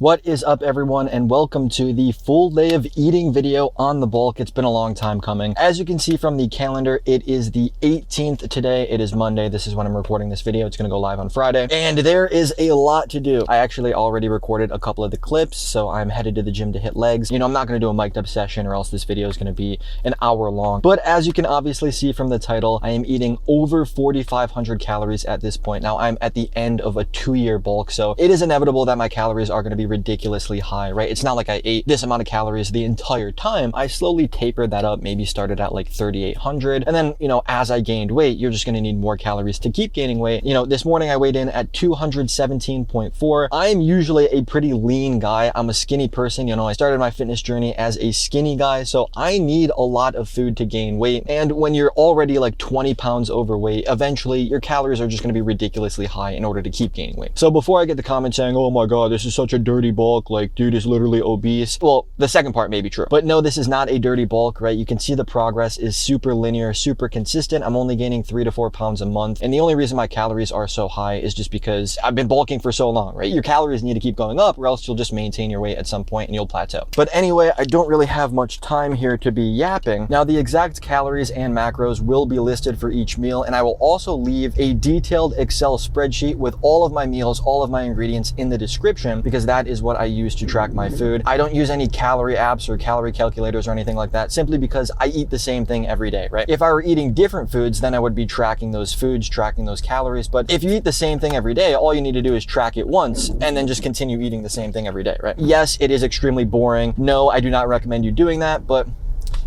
What is up, everyone, and welcome to the full day of eating video on the bulk. It's been a long time coming. As you can see from the calendar, it is the 18th today. It is Monday. This is when I'm recording this video. It's going to go live on Friday, and there is a lot to do. I actually already recorded a couple of the clips, so I'm headed to the gym to hit legs. You know, I'm not going to do a mic'd up session or else this video is going to be an hour long. But as you can obviously see from the title, I am eating over 4,500 calories at this point. Now, I'm at the end of a 2-year bulk, so it is inevitable that my calories are going to be ridiculously high, right? It's not like I ate this amount of calories the entire time. I slowly tapered that up, maybe started at like 3,800. And then, you know, as I gained weight, you're just going to need more calories to keep gaining weight. You know, this morning I weighed in at 217.4. I'm usually a pretty lean guy. I'm a skinny person. You know, I started my fitness journey as a skinny guy, so I need a lot of food to gain weight. And when you're already like 20 pounds overweight, eventually your calories are just going to be ridiculously high in order to keep gaining weight. So before I get the comment saying, oh my God, this is such a dirty bulk, like dude is literally obese. Well, the second part may be true, but no, this is not a dirty bulk, right? You can see the progress is super linear, super consistent. I'm only gaining 3 to 4 pounds a month. And the only reason my calories are so high is just because I've been bulking for so long, right? Your calories need to keep going up or else you'll just maintain your weight at some point and you'll plateau. But anyway, I don't really have much time here to be yapping. Now, the exact calories and macros will be listed for each meal, and I will also leave a detailed Excel spreadsheet with all of my meals, all of my ingredients in the description, because that is what I use to track my food. I don't use any calorie apps or calorie calculators or anything like that, simply because I eat the same thing every day, right? If I were eating different foods, then I would be tracking those foods, tracking those calories. But if you eat the same thing every day, all you need to do is track it once and then just continue eating the same thing every day, right? Yes, it is extremely boring. No, I do not recommend you doing that, but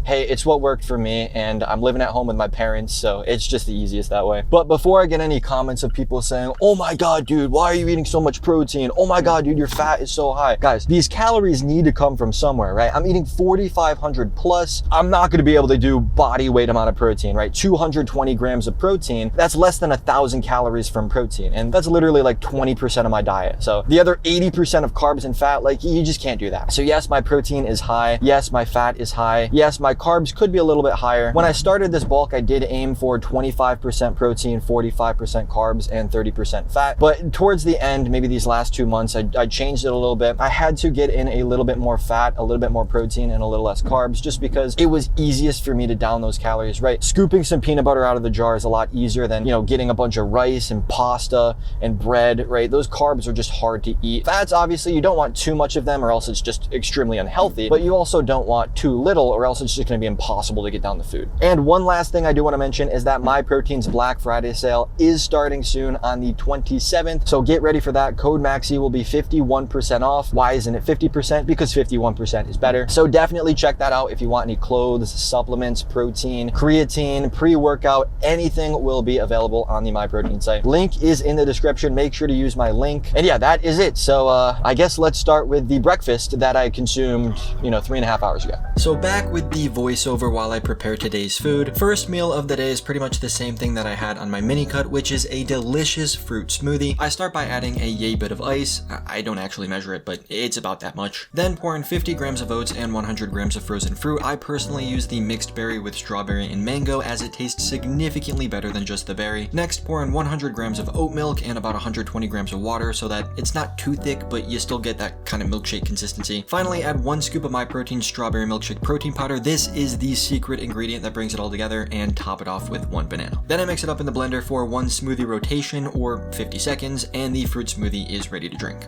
hey, it's what worked for me, and I'm living at home with my parents, so it's just the easiest that way. But before I get any comments of people saying, oh my God, dude, why are you eating so much protein? Oh my God, dude, your fat is so high. Guys, these calories need to come from somewhere, right? I'm eating 4,500 plus. I'm not gonna be able to do body weight amount of protein, right? 220 grams of protein, that's less than 1,000 calories from protein. And that's literally like 20% of my diet. So the other 80% of carbs and fat, like you just can't do that. So yes, my protein is high. Yes, my fat is high. Yes, my carbs could be a little bit higher. When I started this bulk, I did aim for 25% protein, 45% carbs, and 30% fat. But towards the end, maybe these last 2 months, I changed it a little bit. I had to get in a little bit more fat, a little bit more protein, and a little less carbs, just because it was easiest for me to down those calories, right? Scooping some peanut butter out of the jar is a lot easier than, you know, getting a bunch of rice and pasta and bread, right? Those carbs are just hard to eat. Fats, obviously, you don't want too much of them or else it's just extremely unhealthy, but you also don't want too little or else it's just gonna be impossible to get down the food. And one last thing I do want to mention is that My Protein's Black Friday sale is starting soon on the 27th. So get ready for that. Code MAXI will be 51% off. Why isn't it 50%? Because 51% is better. So definitely check that out if you want any clothes, supplements, protein, creatine, pre-workout, anything will be available on the My Protein site. Link is in the description. Make sure to use my link. And yeah, that is it. So I guess let's start with the breakfast that I consumed, you know, 3.5 hours ago. So back with the voiceover while I prepare today's food. First meal of the day is pretty much the same thing that I had on my mini cut, which is a delicious fruit smoothie. I start by adding a yay bit of ice. I don't actually measure it, but it's about that much. Then pour in 50 grams of oats and 100 grams of frozen fruit. I personally use the mixed berry with strawberry and mango as it tastes significantly better than just the berry. Next, pour in 100 grams of oat milk and about 120 grams of water so that it's not too thick, but you still get that kind of milkshake consistency. Finally, add 1 scoop of My Protein strawberry milkshake protein powder. This is the secret ingredient that brings it all together, and top it off with 1 banana. Then I mix it up in the blender for 1 smoothie rotation or 50 seconds, and the fruit smoothie is ready to drink.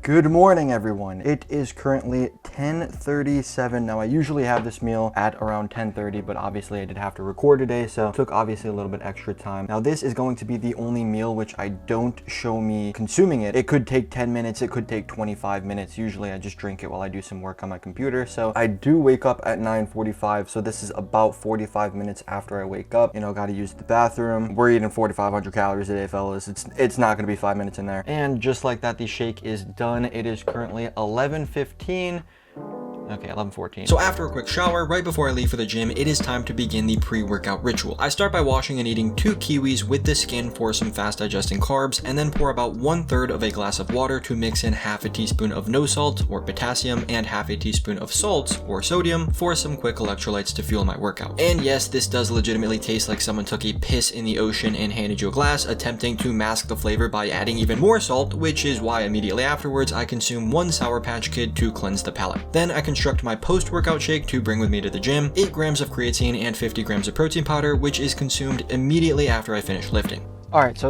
Good morning, everyone. It is currently 10:37. Now, I usually have this meal at around 10:30, but obviously I did have to record today, so it took obviously a little bit extra time. Now, this is going to be the only meal which I don't show me consuming it. It could take 10 minutes, it could take 25 minutes. Usually I just drink it while I do some work on my computer. So I do wake up at 9:45, so this is about 45 minutes after I wake up. You know, gotta use the bathroom. We're eating 4,500 calories a day, fellas. It's not gonna be 5 minutes in there. And just like that, the shake is done. It is currently 11:15. Okay, 11:14. So after a quick shower, right before I leave for the gym, it is time to begin the pre-workout ritual. I start by washing and eating 2 kiwis with the skin for some fast digesting carbs, and then pour about 1/3 of a glass of water to mix in half a teaspoon of no salt or potassium and half a teaspoon of salt or sodium for some quick electrolytes to fuel my workout. And yes, this does legitimately taste like someone took a piss in the ocean and handed you a glass, attempting to mask the flavor by adding even more salt, which is why immediately afterwards I consume 1 Sour Patch Kid to cleanse the palate. Then I construct my post-workout shake to bring with me to the gym, 8 grams of creatine and 50 grams of protein powder, which is consumed immediately after I finish lifting. All right, so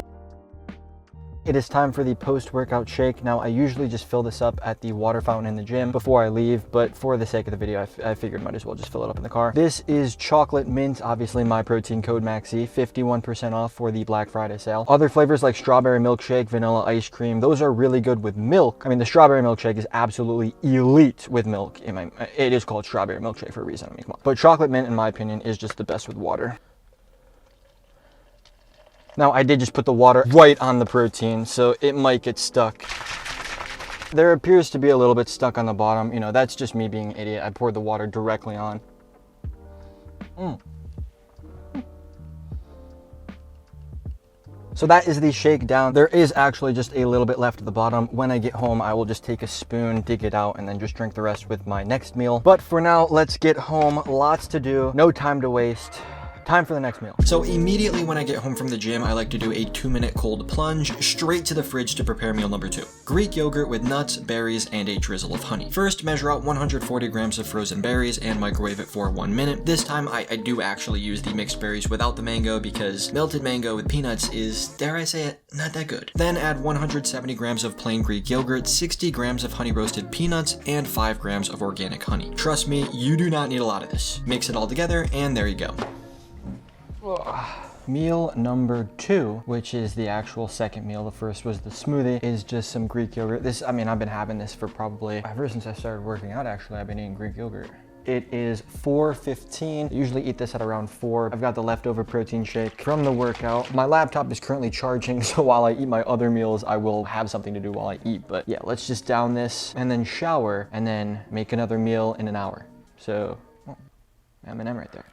it is time for the post-workout shake. Now, I usually just fill this up at the water fountain in the gym before I leave, but for the sake of the video, I figured might as well just fill it up in the car. This is chocolate mint, obviously my protein code MAXE, 51% off for the Black Friday sale. Other flavors like strawberry milkshake, vanilla ice cream, those are really good with milk. I mean, the strawberry milkshake is absolutely elite with milk. It is called strawberry milkshake for a reason, I mean, come on. But chocolate mint, in my opinion, is just the best with water. Now, I did just put the water right on the protein, so it might get stuck. There appears to be a little bit stuck on the bottom. You know, that's just me being an idiot. I poured the water directly on. So that is the shake down. There is actually just a little bit left at the bottom. When I get home, I will just take a spoon, dig it out, and then just drink the rest with my next meal. But for now, let's get home. Lots to do, no time to waste. Time for the next meal. So immediately when I get home from the gym, I like to do a 2-minute cold plunge straight to the fridge to prepare meal number 2. Greek yogurt with nuts, berries, and a drizzle of honey. First, measure out 140 grams of frozen berries and microwave it for 1 minute. This time, I do actually use the mixed berries without the mango because melted mango with peanuts is, dare I say it, not that good. Then add 170 grams of plain Greek yogurt, 60 grams of honey roasted peanuts, and 5 grams of organic honey. Trust me, you do not need a lot of this. Mix it all together, and there you go. Meal number 2, which is the actual second meal. The first was the smoothie, is just some Greek yogurt. This, I mean, I've been having this for probably, ever since I started working out, actually, I've been eating Greek yogurt. It is 4:15. I usually eat this at around 4. I've got the leftover protein shake from the workout. My laptop is currently charging, so while I eat my other meals, I will have something to do while I eat. But yeah, let's just down this and then shower and then make another meal in an hour. So, M&M right there.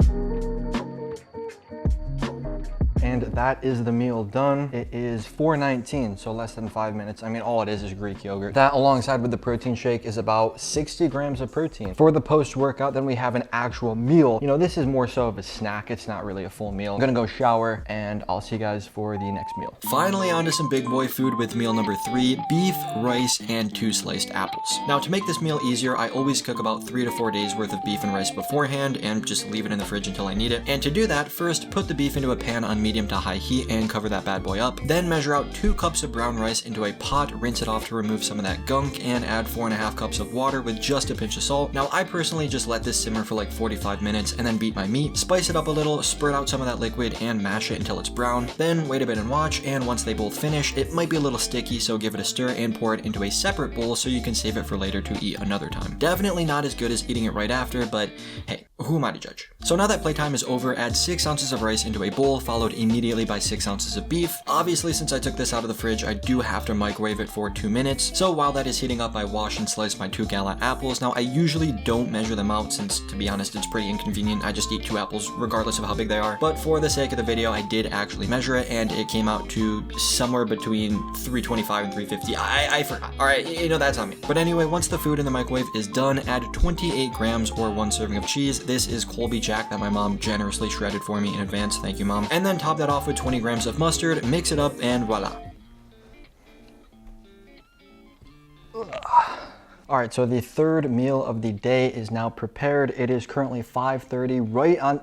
And that is the meal done. It is 4:19, so less than 5 minutes. I mean, all it is Greek yogurt. That alongside with the protein shake is about 60 grams of protein. For the post-workout, then we have an actual meal. You know, this is more so of a snack. It's not really a full meal. I'm gonna go shower and I'll see you guys for the next meal. Finally, on to some big boy food with meal number 3, beef, rice, and 2 sliced apples. Now, to make this meal easier, I always cook about 3 to 4 days worth of beef and rice beforehand and just leave it in the fridge until I need it. And to do that, first put the beef into a pan on medium to high heat and cover that bad boy up. Then measure out 2 cups of brown rice into a pot, rinse it off to remove some of that gunk, and add 4.5 cups of water with just a pinch of salt. Now, I personally just let this simmer for like 45 minutes and then beat my meat, spice it up a little, spurt out some of that liquid, and mash it until it's brown. Then wait a bit and watch, and once they both finish, it might be a little sticky, so give it a stir and pour it into a separate bowl so you can save it for later to eat another time. Definitely not as good as eating it right after, but hey, who am I to judge? So now that playtime is over, add 6 ounces of rice into a bowl, followed immediately by 6 ounces of beef. Obviously, since I took this out of the fridge, I do have to microwave it for 2 minutes. So while that is heating up, I wash and slice my 2 gala apples. Now, I usually don't measure them out since, to be honest, it's pretty inconvenient. I just eat 2 apples regardless of how big they are. But for the sake of the video, I did actually measure it, and it came out to somewhere between 325 and 350. I forgot. All right, you know, that's on me. But anyway, once the food in the microwave is done, add 28 grams or 1 serving of cheese. This is Colby Jack that my mom generously shredded for me in advance. Thank you, Mom. And then top that off with 20 grams of mustard, mix it up, and voila. All right, so the third meal of the day is now prepared. It is currently 5:30, right on,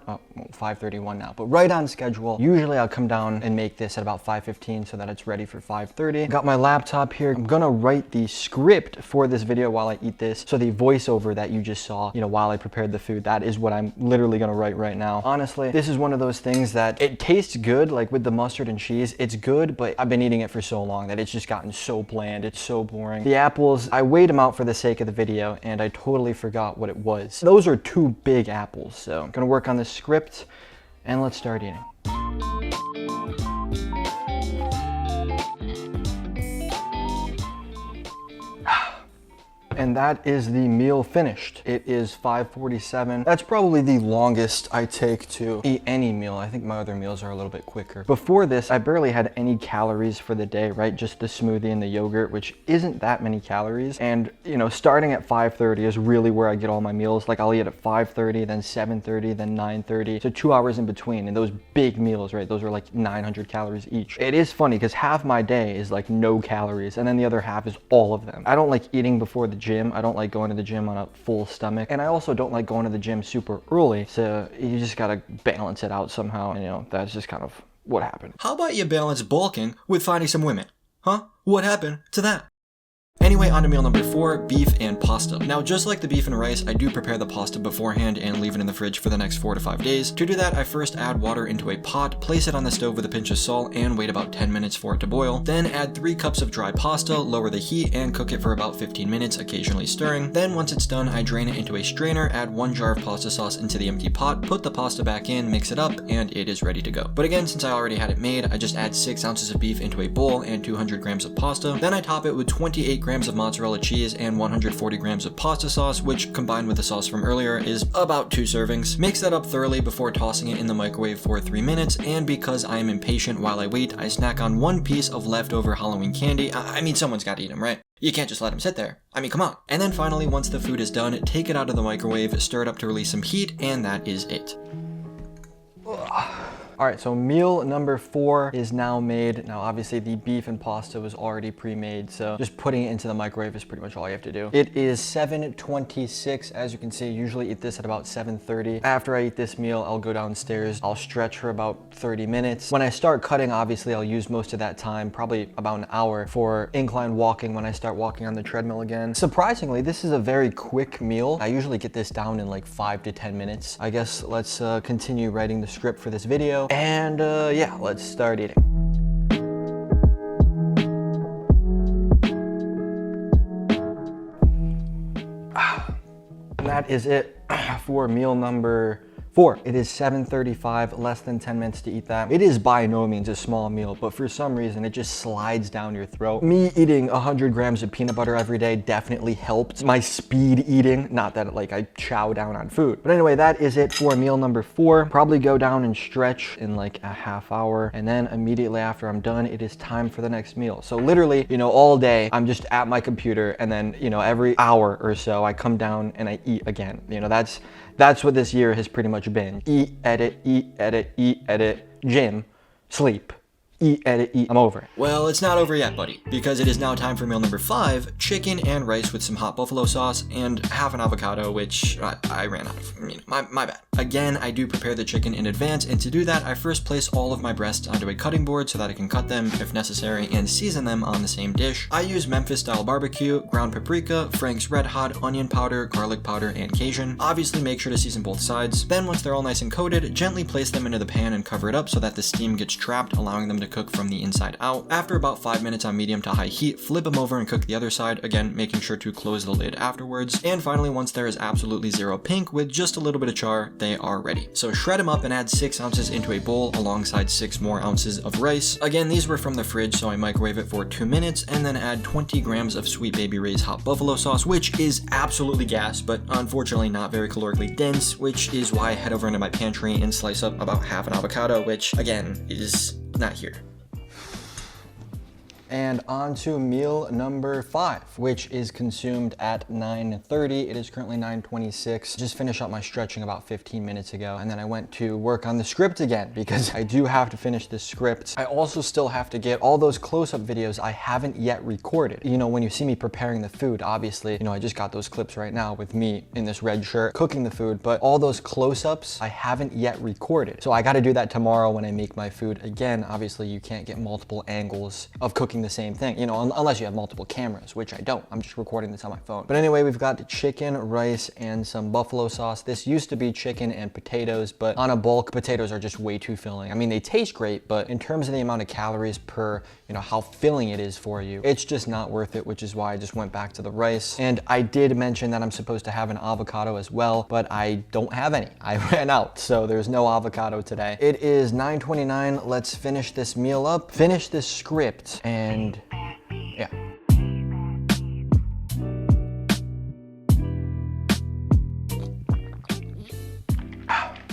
5:31 now, but right on schedule. Usually I'll come down and make this at about 5:15 so that it's ready for 5:30. Got my laptop here. I'm gonna write the script for this video while I eat this. So the voiceover that you just saw, you know, while I prepared the food, that is what I'm literally gonna write right now. Honestly, this is one of those things that it tastes good, like with the mustard and cheese, it's good, but I've been eating it for so long that it's just gotten so bland, it's so boring. The apples, I weighed them out for the sake of the video and I totally forgot what it was. Those are 2 big apples, so I'm gonna work on this script and let's start eating. And that is the meal finished. It is 5:47. That's probably the longest I take to eat any meal. I think my other meals are a little bit quicker. Before this, I barely had any calories for the day, right? Just the smoothie and the yogurt, which isn't that many calories. And, you know, starting at 5:30 is really where I get all my meals. Like I'll eat at 5:30, then 7:30, then 9:30. So 2 hours in between. And those big meals, right? Those are like 900 calories each. It is funny because half my day is like no calories and then the other half is all of them. I don't like eating before the gym. I don't like going to the gym on a full stomach. And I also don't like going to the gym super early. So you just gotta balance it out somehow. And you know, that's just kind of what happened. How about you balance bulking with finding some women? Huh? What happened to that? Anyway, on to meal number 4, beef and pasta. Now, just like the beef and rice, I do prepare the pasta beforehand and leave it in the fridge for the next 4 to 5 days. To do that, I first add water into a pot, place it on the stove with a pinch of salt, and wait about 10 minutes for it to boil. Then add 3 cups of dry pasta, lower the heat, and cook it for about 15 minutes, occasionally stirring. Then once it's done, I drain it into a strainer, add 1 jar of pasta sauce into the empty pot, put the pasta back in, mix it up, and it is ready to go. But again, since I already had it made, I just add 6 ounces of beef into a bowl and 200 grams of pasta. Then I top it with 28 grams of mozzarella cheese and 140 grams of pasta sauce, which combined with the sauce from earlier is about 2 servings. Mix that up thoroughly before tossing it in the microwave for 3 minutes, and because I am impatient while I wait, I snack on 1 piece of leftover Halloween candy. I mean, someone's gotta eat them, right? You can't just let them sit there. I mean, come on. And then finally, once the food is done, take it out of the microwave, stir it up to release some heat, and that is it. All right, so meal number 4 is now made. Now, obviously the beef and pasta was already pre-made, so just putting it into the microwave is pretty much all you have to do. It is 7:26. As you can see, I usually eat this at about 7:30. After I eat this meal, I'll go downstairs. I'll stretch for about 30 minutes. When I start cutting, obviously I'll use most of that time, probably about an hour, for incline walking when I start walking on the treadmill again. Surprisingly, this is a very quick meal. I usually get this down in like 5 to 10 minutes. I guess let's continue writing the script for this video. And yeah, let's start eating. And that is it for meal number 4. It is 7:35, less than 10 minutes to eat that. It is by no means a small meal, but for some reason it just slides down your throat. Me eating 100 grams of peanut butter every day definitely helped my speed eating. Not that like I chow down on food. But anyway, that is it for meal number 4. Probably go down and stretch in like a half hour. And then immediately after I'm done, it is time for the next meal. So literally, you know, all day I'm just at my computer, and then, you know, every hour or so I come down and I eat again. You know, that's what this year has pretty much been. Eat, edit, gym, sleep. Eat, edit, eat. I'm over it. Well, it's not over yet, buddy, because it is now time for meal number 5, chicken and rice with some hot buffalo sauce and half an avocado, which I ran out of. I mean, my bad. Again, I do prepare the chicken in advance, and to do that, I first place all of my breasts onto a cutting board so that I can cut them if necessary and season them on the same dish. I use Memphis-style barbecue, ground paprika, Frank's Red Hot, onion powder, garlic powder, and Cajun. Obviously, make sure to season both sides. Then, once they're all nice and coated, gently place them into the pan and cover it up so that the steam gets trapped, allowing them to cook from the inside out. After about 5 minutes on medium to high heat, flip them over and cook the other side, again making sure to close the lid afterwards. And finally, once there is absolutely zero pink with just a little bit of char, they are ready. So shred them up and add 6 ounces into a bowl alongside 6 more ounces of rice. Again, these were from the fridge, so I microwave it for 2 minutes and then add 20 grams of Sweet Baby Ray's hot buffalo sauce, which is absolutely gas, but unfortunately not very calorically dense, which is why I head over into my pantry and slice up about half an avocado, which again is not here. And on to meal number 5, which is consumed at 9:30. It is currently 9:26. Just finished up my stretching about 15 minutes ago, and then I went to work on the script again because I do have to finish this script. I also still have to get all those close-up videos I haven't yet recorded. You know, when you see me preparing the food, obviously, you know, I just got those clips right now with me in this red shirt cooking the food, but all those close-ups I haven't yet recorded. So I got to do that tomorrow when I make my food. Again, obviously you can't get multiple angles of cooking the same thing, you know, unless you have multiple cameras, which I don't. I'm just recording this on my phone. But anyway, we've got chicken, rice, and some buffalo sauce. This used to be chicken and potatoes, but on a bulk, potatoes are just way too filling. I mean, they taste great, but in terms of the amount of calories per, you know, how filling it is for you, it's just not worth it, which is why I just went back to the rice. And I did mention that I'm supposed to have an avocado as well, but I don't have any. I ran out, so there's no avocado today. It is 9:29. Let's finish this meal up, finish this script, and yeah.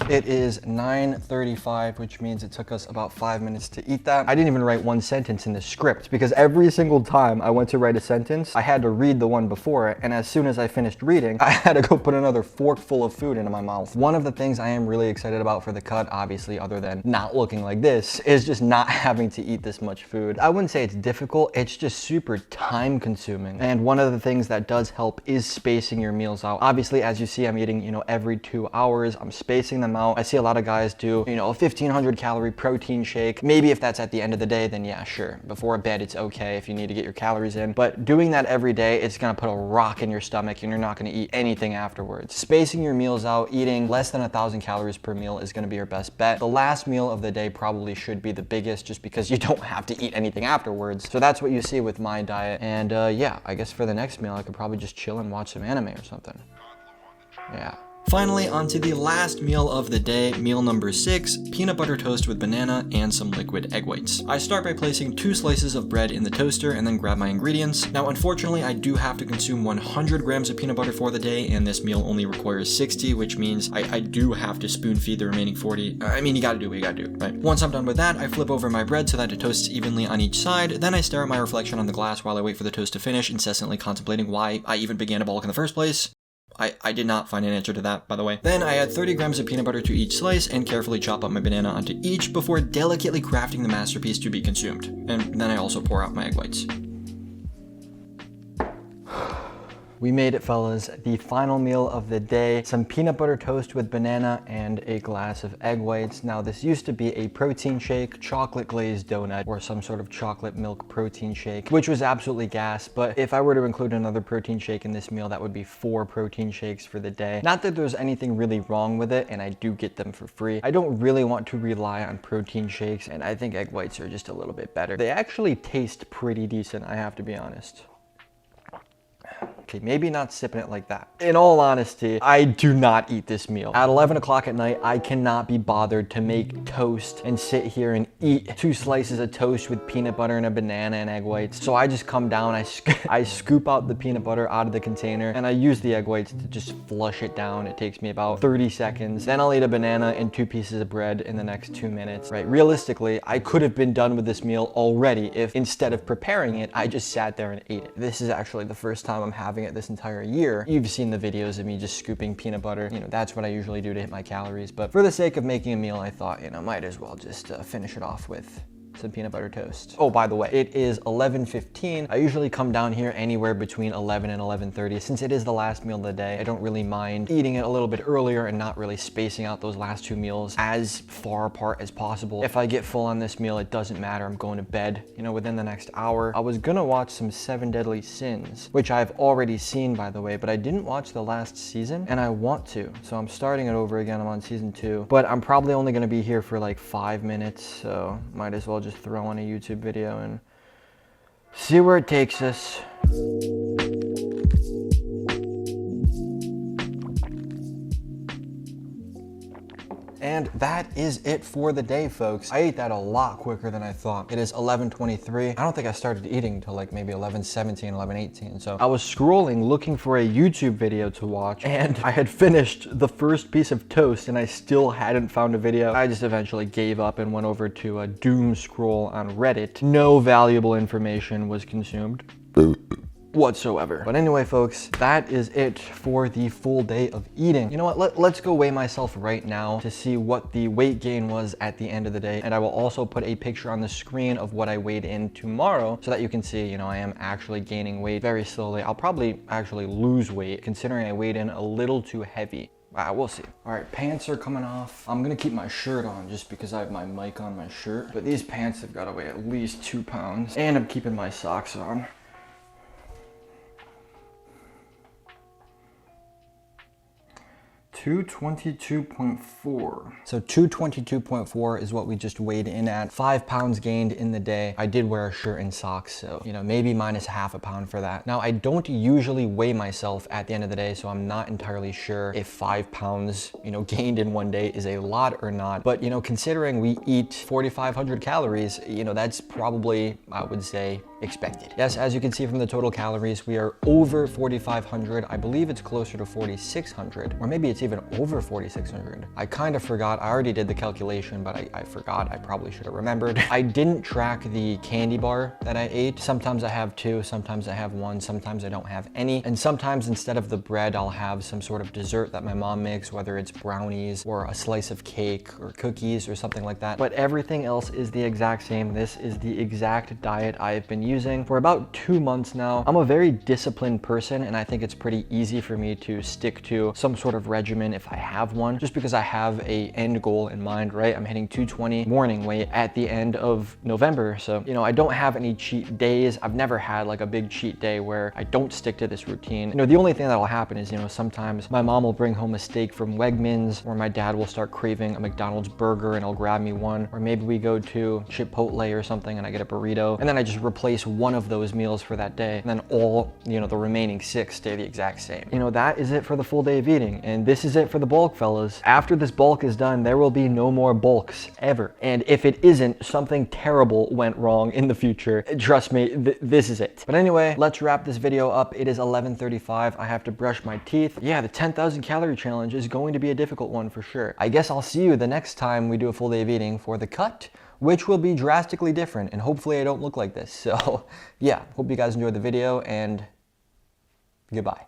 It is 9:35, which means it took us about 5 minutes to eat that. I didn't even write one sentence in the script because every single time I went to write a sentence, I had to read the one before it. And as soon as I finished reading, I had to go put another fork full of food into my mouth. One of the things I am really excited about for the cut, obviously, other than not looking like this, is just not having to eat this much food. I wouldn't say it's difficult, it's just super time consuming. And one of the things that does help is spacing your meals out. Obviously, as you see, I'm eating, every 2 hours. I'm spacing them out. I see a lot of guys do, a 1,500 calorie protein shake. Maybe if that's at the end of the day, then yeah, sure. Before bed, it's okay if you need to get your calories in. But doing that every day, it's gonna put a rock in your stomach and you're not gonna eat anything afterwards. Spacing your meals out, eating less than 1,000 calories per meal is gonna be your best bet. The last meal of the day probably should be the biggest just because you don't have to eat anything afterwards. So that's what you see with my diet. And yeah, I guess for the next meal, I could probably just chill and watch some anime or something. Yeah. Finally, onto the last meal of the day, meal number 6, peanut butter toast with banana and some liquid egg whites. I start by placing 2 slices of bread in the toaster and then grab my ingredients. Now, unfortunately, I do have to consume 100 grams of peanut butter for the day, and this meal only requires 60, which means I do have to spoon feed the remaining 40. I mean, you gotta do what you gotta do, right? Once I'm done with that, I flip over my bread so that it toasts evenly on each side. Then I stare at my reflection on the glass while I wait for the toast to finish, incessantly contemplating why I even began to bulk in the first place. I did not find an answer to that, by the way. Then I add 30 grams of peanut butter to each slice and carefully chop up my banana onto each before delicately crafting the masterpiece to be consumed. And then I also pour out my egg whites. We made it, fellas. The final meal of the day, some peanut butter toast with banana and a glass of egg whites. Now, this used to be a protein shake, chocolate glazed donut, or some sort of chocolate milk protein shake, which was absolutely gas. But if I were to include another protein shake in this meal, that would be 4 protein shakes for the day. Not that there's anything really wrong with it, and I do get them for free. I don't really want to rely on protein shakes, and I think egg whites are just a little bit better. They actually taste pretty decent, I have to be honest. Okay, maybe not sipping it like that. In all honesty, I do not eat this meal. At 11 o'clock at night, I cannot be bothered to make toast and sit here and eat 2 slices of toast with peanut butter and a banana and egg whites. So I just come down, I scoop out the peanut butter out of the container, and I use the egg whites to just flush it down. It takes me about 30 seconds. Then I'll eat a banana and 2 pieces of bread in the next 2 minutes, right? Realistically, I could have been done with this meal already if instead of preparing it, I just sat there and ate it. This is actually the first time I'm having it this entire year. You've seen the videos of me just scooping peanut butter. That's what I usually do to hit my calories. But for the sake of making a meal, I thought, might as well just finish it off with some peanut butter toast. Oh, by the way, it is 11:15. I usually come down here anywhere between 11 and 11:30. Since it is the last meal of the day, I don't really mind eating it a little bit earlier and not really spacing out those last 2 meals as far apart as possible. If I get full on this meal, it doesn't matter. I'm going to bed, within the next hour. I was gonna watch some 7 Deadly Sins, which I've already seen, by the way, but I didn't watch the last season, and I want to. So I'm starting it over again. I'm on season 2, but I'm probably only gonna be here for like 5 minutes, so might as well just throw on a YouTube video and see where it takes us. And that is it for the day, folks. I ate that a lot quicker than I thought. It is 11:23. I don't think I started eating until like maybe 11:17, 11:18. So I was scrolling looking for a YouTube video to watch, and I had finished the first piece of toast and I still hadn't found a video. I just eventually gave up and went over to a doom scroll on Reddit. No valuable information was consumed whatsoever. But anyway, folks, that is it for the full day of eating. You know what, let's go weigh myself right now to see what the weight gain was at the end of the day. And I will also put a picture on the screen of what I weighed in tomorrow so that you can see, I am actually gaining weight very slowly. I'll probably actually lose weight considering I weighed in a little too heavy. We'll see. All right, pants are coming off. I'm gonna keep my shirt on just because I have my mic on my shirt, but these pants have got to weigh at least 2 pounds, and I'm keeping my socks on. 222.4. So 222.4 is what we just weighed in at. 5 pounds gained in the day. I did wear a shirt and socks, so maybe minus half a pound for that. Now, I don't usually weigh myself at the end of the day, so I'm not entirely sure if 5 pounds gained in one day is a lot or not. But considering we eat 4,500 calories, that's probably, I would say, expected. Yes, as you can see from the total calories, we are over 4,500. I believe it's closer to 4,600, or maybe it's even even over 4,600. I kind of forgot. I already did the calculation, but I forgot. I probably should have remembered. I didn't track the candy bar that I ate. Sometimes I have 2, sometimes I have 1, sometimes I don't have any. And sometimes instead of the bread, I'll have some sort of dessert that my mom makes, whether it's brownies or a slice of cake or cookies or something like that. But everything else is the exact same. This is the exact diet I have been using for about 2 months now. I'm a very disciplined person, and I think it's pretty easy for me to stick to some sort of regimen if I have one, just because I have a end goal in mind, right? I'm hitting 220 morning weight at the end of November. So, you know, I don't have any cheat days. I've never had like a big cheat day where I don't stick to this routine. You know, the only thing that'll happen is, you know, sometimes my mom will bring home a steak from Wegmans, or my dad will start craving a McDonald's burger and he'll grab me one, or maybe we go to Chipotle or something and I get a burrito, and then I just replace one of those meals for that day, and then all, you know, the remaining 6 stay the exact same. You know, that is it for the full day of eating, and this is it for the bulk, fellas. After this bulk is done, there will be no more bulks ever, and if it isn't, something terrible went wrong in the future. Trust me, this is it. But anyway, let's wrap this video up. It is 11:35. I have to brush my teeth. Yeah, the 10,000 calorie challenge is going to be a difficult one for sure. I guess I'll see you the next time we do a full day of eating for the cut, which will be drastically different, and hopefully I don't look like this. So yeah, hope you guys enjoyed the video, and goodbye.